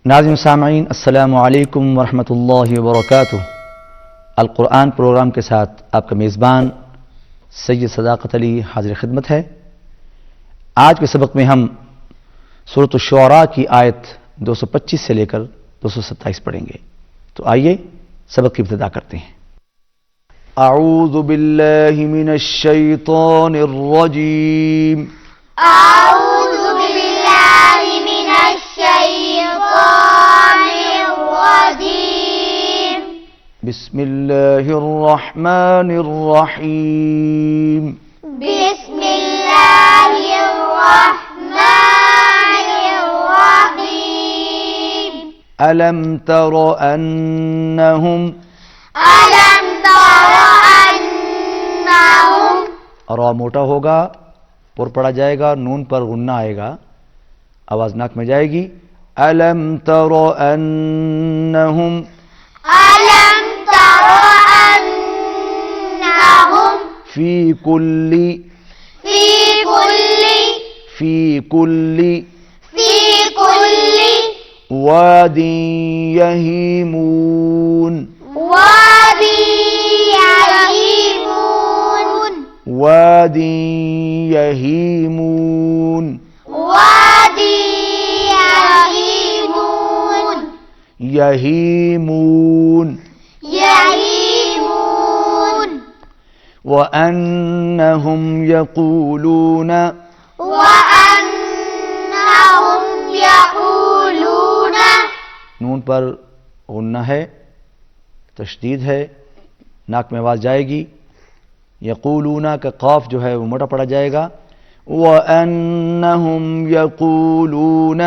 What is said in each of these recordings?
नाज़रीन सामईन अस्सलामु अलैकुम वरहमतुल्लाहि वबरकातुहू। अल कुरान प्रोग्राम के साथ आपका मेज़बान सैयद सदाकत अली हाजिर खिदमत है। आज के सबक में हम सूरत अश-शुअरा की आयत 225 से लेकर 227 पढ़ेंगे। तो आइए सबक की इब्तिदा करते हैं। अऊज़ु बिल्लाहि मिनश शैतानिर रजीम। बिस्मिल्लाहिर रहमानिर रहीम। बिस्मिल्लाहिर रहमानिर रहीम। अलम तर अन्नहुम रा मोटा होगा, पुर पड़ा जाएगा, नून पर गुन्ना आएगा, आवाज नाक में जाएगी। अलम तर अन्नहुम फी कुल्ली वादी यहीमून यहीमून व अन्नहुम यक़ूलून नून पर गुन्ना है, तशदीद है, नाक में आवाज जाएगी। यक़ूलूना का क़ाफ जो है वो मोटा पड़ा जाएगा। व अन्नहुम यक़ूलून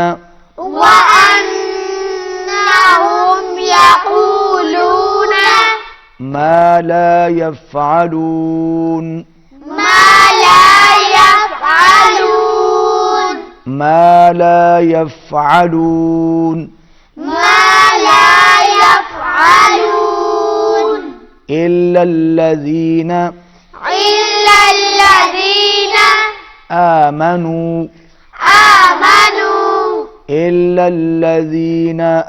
मा ला यफ़अलून इल्ला अल्लज़ीना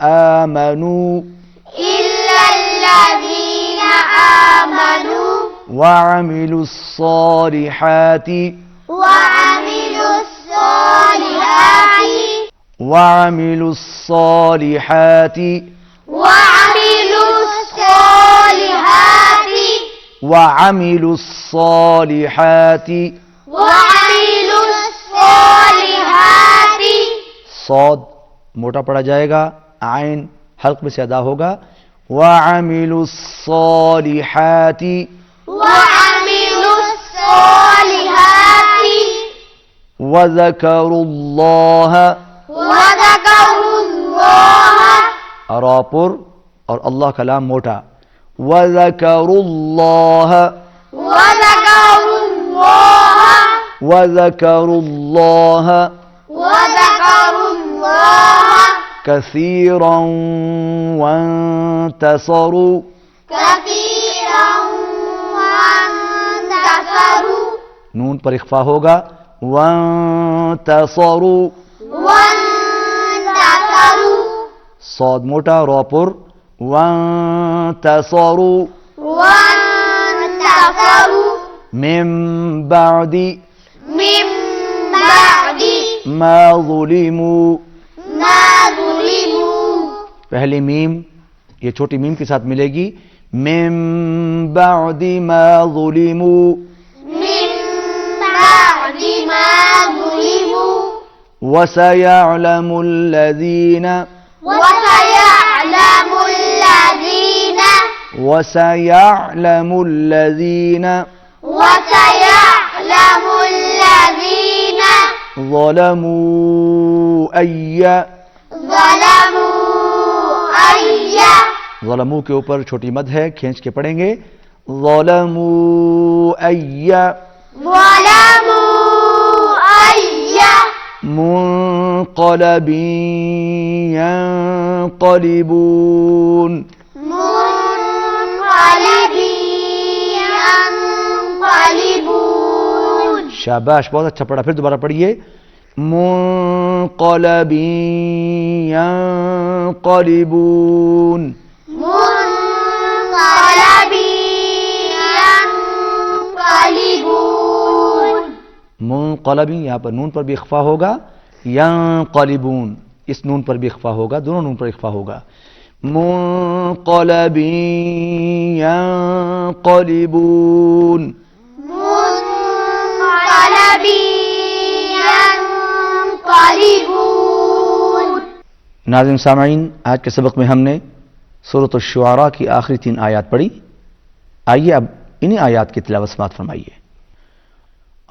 आमनू वअमिलुस सालिहाति सौद मोटा पड़ा जाएगा, आइन हल्क में से अदा होगा। वअमिलुस सालिहाति वज़करुल्लाह रापुर और अल्लाह कलाम मोटा। वज़करुल्लाह कसीरन वंतसरू नून पर इख्फा होगा। वंतसरू सौद मोटा, रापुर वंतसरू मिन बादी मा ज़ुलिमू पहली मीम ये छोटी मीम के साथ मिलेगी। मिन बादी मा ज़ुलिमू वसयअलमुल लज़ीना ज़लमू अय्या ज़लमू के ऊपर छोटी मद है, खींच के पढ़ेंगे। ज़लमू अय्या मुनक़लबिन यनक़लिबून शाबाश, बहुत अच्छा पढ़ा। फिर दोबारा पढ़िए। منقلب ينقلبون منقلب ينقلبون। मुनक़लबी यहाँ पर नून पर भी इख्फा होगा, यंक़लिबून इस नून पर भी इख्फा होगा, दोनों नून पर इख्फा होगा। मुनक़लबी यंक़लिबून। मुनक़लब यंक़लिबून। नाज़िम सामईन, आज के सबक में हमने सूरत अश-शुआरा की आखिरी 3 आयत पढ़ी। आइए अब इन्हीं आयत की तिलावत समाअत फरमाइए।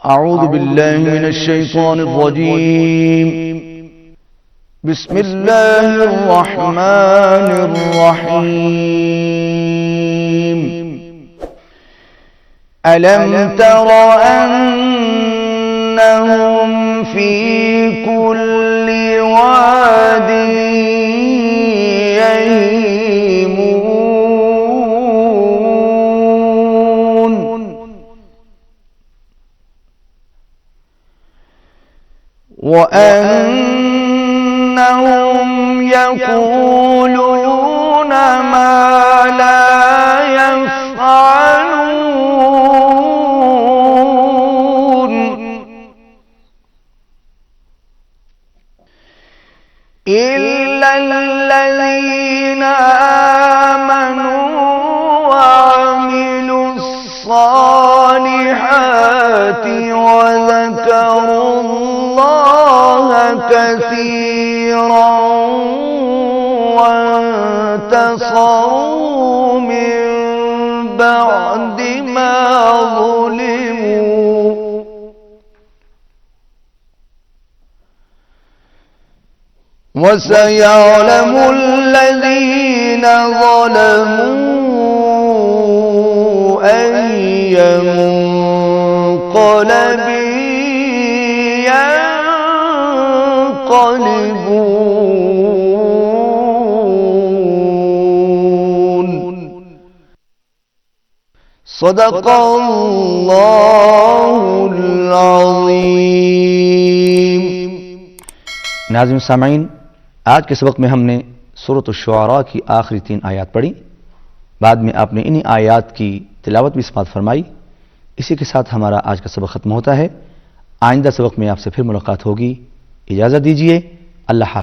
अऊज़ु बिल्लाहि मिनश शैतानिर रजीम। बिस्मिल्लाहिर रहमानिर रहीम। अलम तरा अन्नहुम फी कुल्ली वादिन यहीमून। وأنهم يقولون ما لا يفعلون إلا الذين آمنوا وعملوا الصالحات وذكروا الله كثيرا وانتصروا من بعد ما ظلموا وسيعلم الذين ظلموا أي منقلب ينقلبون صدق الله العظيم। नाज़िम सामईन, आज के सबक में हमने सूरत अश-शुआरा की आखिरी 3 आयत पढ़ी। बाद में आपने इन्हीं आयत की तिलावत भी समाअत फरमाई। इसी के साथ हमारा आज का सबक खत्म होता है। आइंदा सबक में आपसे फिर मुलाकात होगी। इजाज़त दीजिए। अल्लाह हाफ़िज़।